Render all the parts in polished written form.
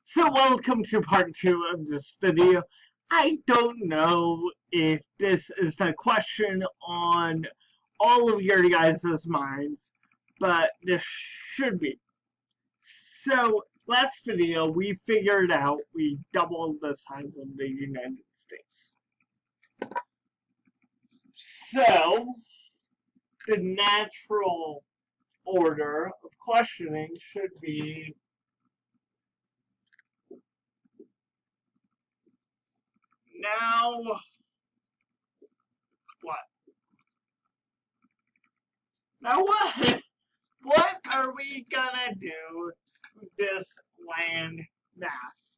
So welcome to part 2 of this video. I don't know if this is the question on all of your guys' minds, but this should be. So last video we figured out we doubled the size of the United States. So the natural order of questioning should be now what? Now what? What are we gonna do with this land mass?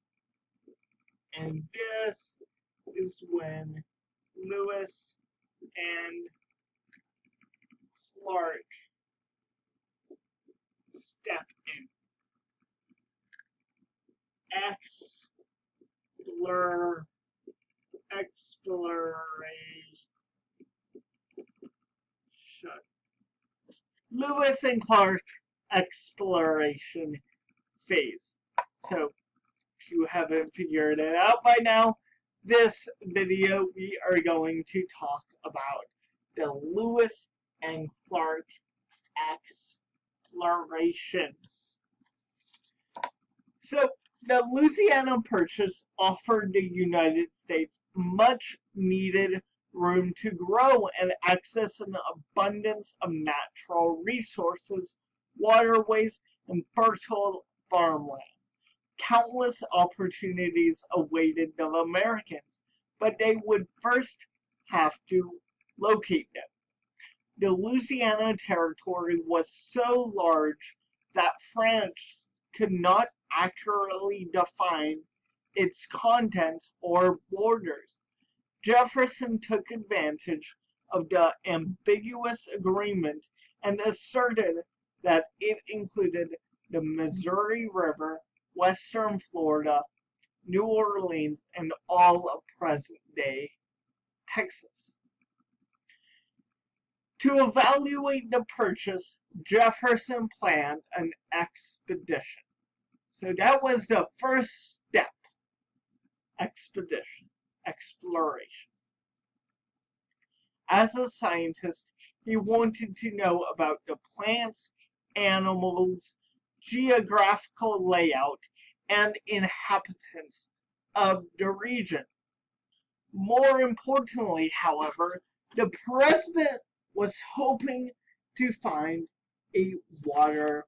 And this is when Lewis and Clark step in. Exploration. Lewis and Clark exploration phase. So, if you haven't figured it out by now, this video we are going to talk about the Lewis and Clark exploration. So, the Louisiana Purchase offered the United States much needed room to grow and access an abundance of natural resources, waterways, and fertile farmland. Countless opportunities awaited the Americans, but they would first have to locate them. The Louisiana Territory was so large that France could not accurately define its contents or borders. Jefferson took advantage of the ambiguous agreement and asserted that it included the Missouri River, western Florida, New Orleans, and all of present-day Texas. To evaluate the purchase, Jefferson planned an expedition. So that was the first step. Expedition. Exploration. As a scientist, he wanted to know about the plants, animals, geographical layout, and inhabitants of the region. More importantly, however, the president was hoping to find a water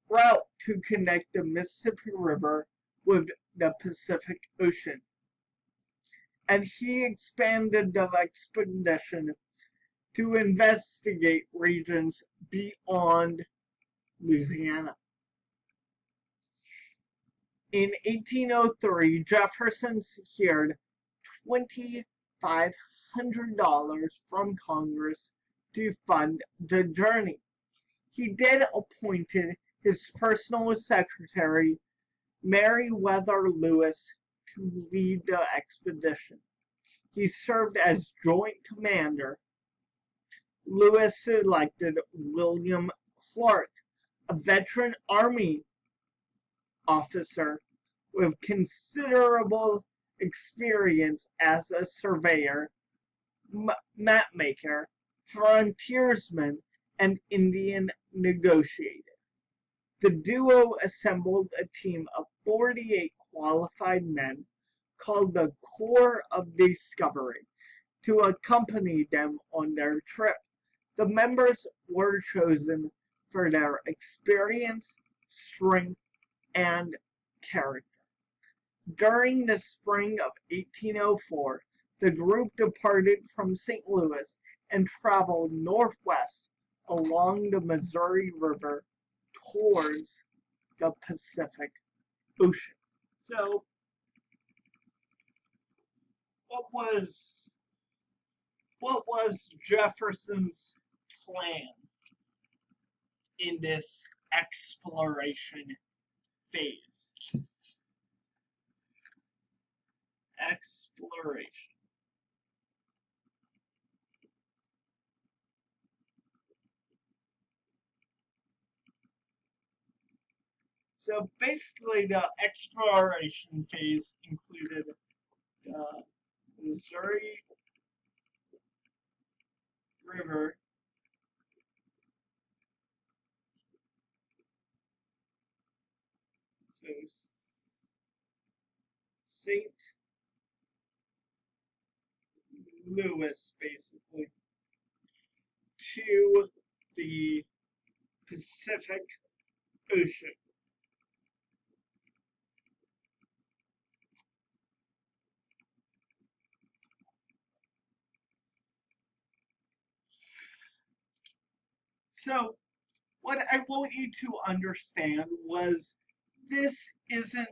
route to connect the Mississippi River with the Pacific Ocean. And he expanded the expedition to investigate regions beyond Louisiana. In 1803, Jefferson secured $2,500 from Congress to fund the journey. He then appointed his personal secretary, Meriwether Lewis, to lead the expedition. He served as joint commander. Lewis selected William Clark, a veteran Army officer with considerable experience as a surveyor, mapmaker, frontiersman, and Indian negotiator. The duo assembled a team of 48 qualified men called the Corps of Discovery to accompany them on their trip. The members were chosen for their experience, strength, and character. During the spring of 1804, the group departed from St. Louis and traveled northwest along the Missouri River towards the Pacific Ocean. So, what was Jefferson's plan in this exploration phase? Exploration. So basically, the exploration phase included the Missouri River, so St. Louis, basically, to the Pacific Ocean. So, what I want you to understand was this isn't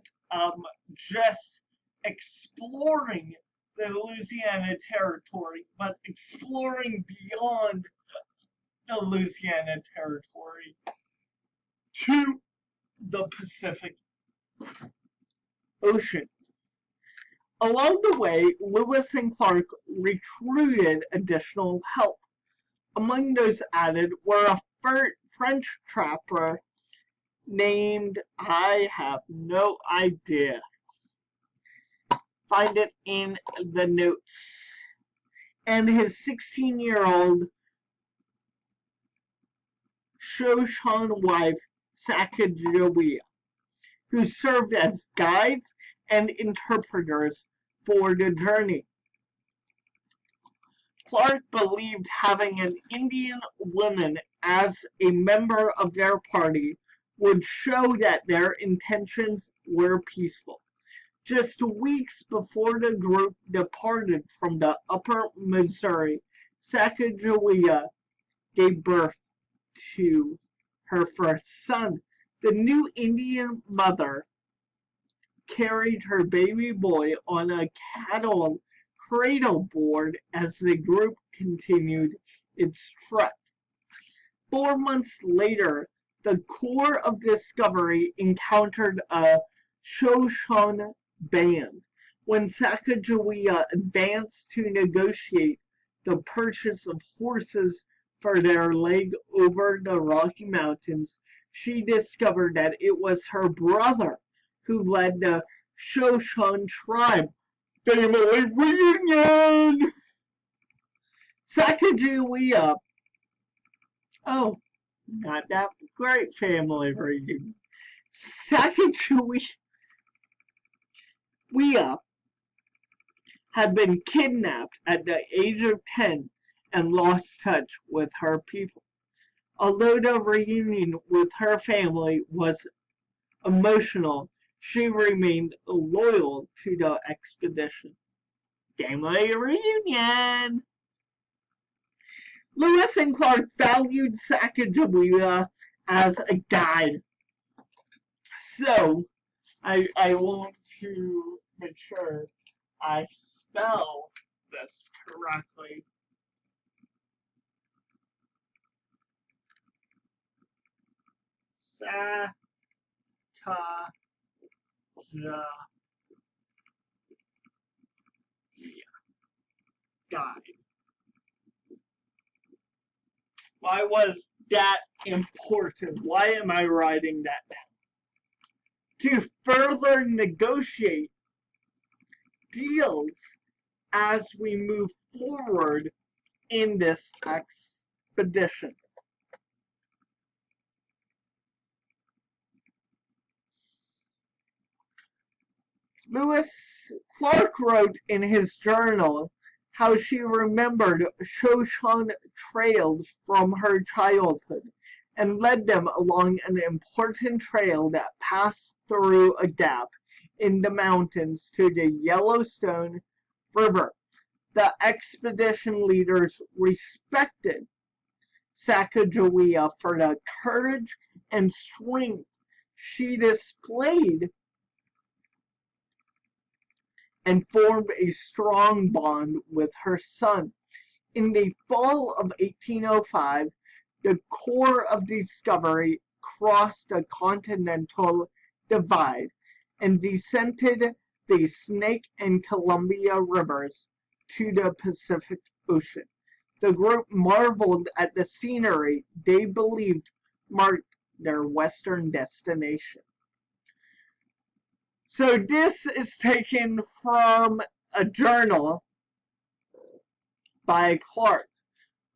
just exploring the Louisiana Territory, but exploring beyond the Louisiana Territory to the Pacific Ocean. Along the way, Lewis and Clark recruited additional help. Among those added were a French trapper named, I have no idea, find it in the notes, and his 16-year-old Shoshone wife, Sacagawea, who served as guides and interpreters for the journey. Clark believed having an Indian woman as a member of their party would show that their intentions were peaceful. Just weeks before the group departed from the upper Missouri, Sacagawea gave birth to her first son. The new Indian mother carried her baby boy on a cattle cradle board as the group continued its trek. 4 months later, the Corps of Discovery encountered a Shoshone band. When Sacagawea advanced to negotiate the purchase of horses for their leg over the Rocky Mountains, she discovered that it was her brother who led the Shoshone tribe. Family reunion! Sacagawea. Oh, not that great family reunion. Sacagawea had been kidnapped at the age of 10 and lost touch with her people. Although the reunion with her family was emotional, she remained loyal to the expedition. Family reunion! Lewis and Clark valued Sacagawea as a guide. So, I want to make sure I spell this correctly. Sacagawea. Guide. Why was that important? Why am I writing that down? To further negotiate deals as we move forward in this expedition. Lewis Clark wrote in his journal how she remembered Shoshone trails from her childhood and led them along an important trail that passed through a gap in the mountains to the Yellowstone River. The expedition leaders respected Sacagawea for the courage and strength she displayed and formed a strong bond with her son. In the fall of 1805, the Corps of Discovery crossed the Continental Divide and descended the Snake and Columbia rivers to the Pacific Ocean. The group marveled at the scenery they believed marked their western destination. So this is taken from a journal by Clark.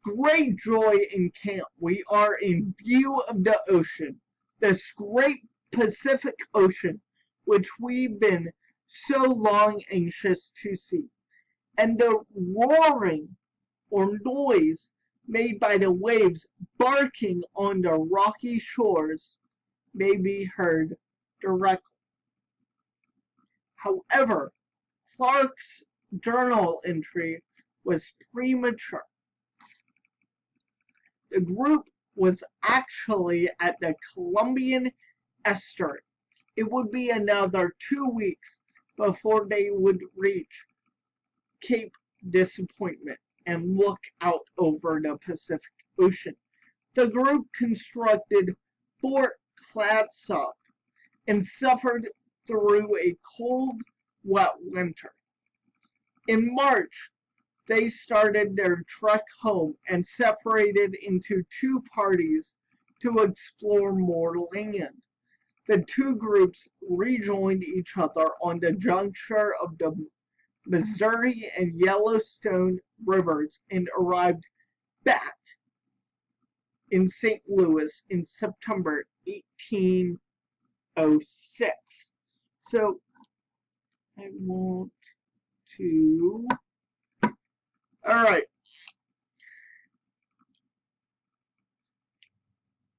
Great joy in camp. We are in view of the ocean, this great Pacific Ocean, which we've been so long anxious to see. And the roaring or noise made by the waves barking on the rocky shores may be heard directly. However, Clark's journal entry was premature. The group was actually at the Columbian estuary. It would be another 2 weeks before they would reach Cape Disappointment and look out over the Pacific Ocean. The group constructed Fort Clatsop and suffered through a cold, wet winter. In March, they started their trek home and separated into two parties to explore more land. The two groups rejoined each other on the juncture of the Missouri and Yellowstone rivers and arrived back in St. Louis in September 1806. So I want to... Alright.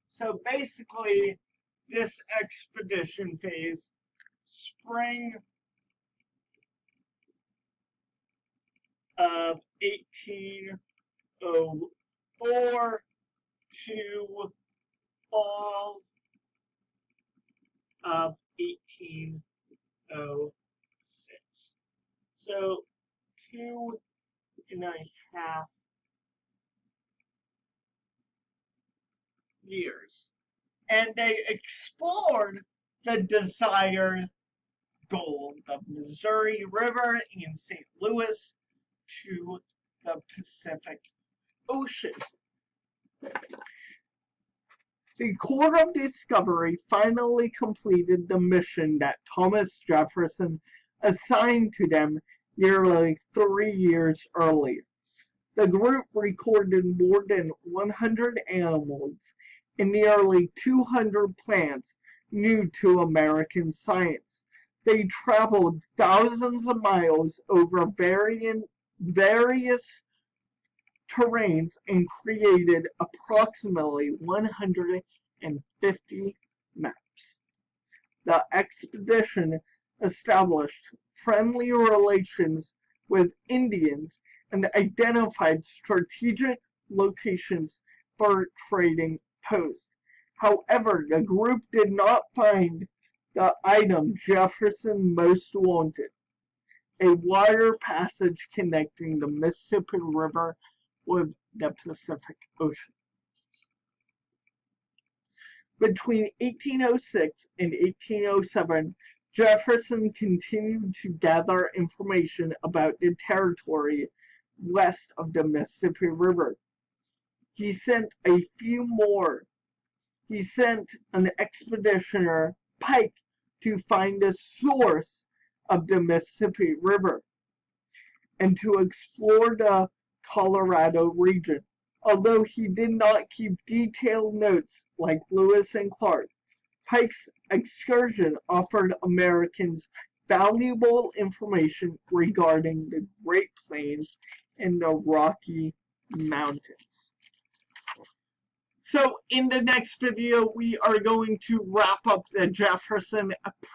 So basically, this expedition phase, spring of 1804 to fall of 1806. So 2.5 years. And they explored the desired goal, the Missouri River in St. Louis to the Pacific Ocean. The Corps of Discovery finally completed the mission that Thomas Jefferson assigned to them nearly 3 years earlier. The group recorded more than 100 animals and nearly 200 plants new to American science. They traveled thousands of miles over various terrains and created approximately 150 maps. The expedition established friendly relations with Indians and identified strategic locations for trading posts. However, the group did not find the item Jefferson most wanted, a water passage connecting the Mississippi River with the Pacific Ocean. Between 1806 and 1807, Jefferson continued to gather information about the territory west of the Mississippi River. He sent an expeditioner, Pike, to find the source of the Mississippi River and to explore the Colorado region. Although he did not keep detailed notes like Lewis and Clark, Pike's excursion offered Americans valuable information regarding the Great Plains and the Rocky Mountains. So in the next video, we are going to wrap up the Jefferson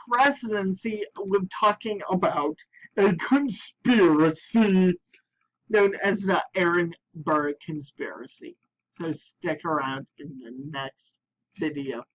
presidency with talking about a conspiracy known as the Aaron Burr conspiracy. So stick around in the next video.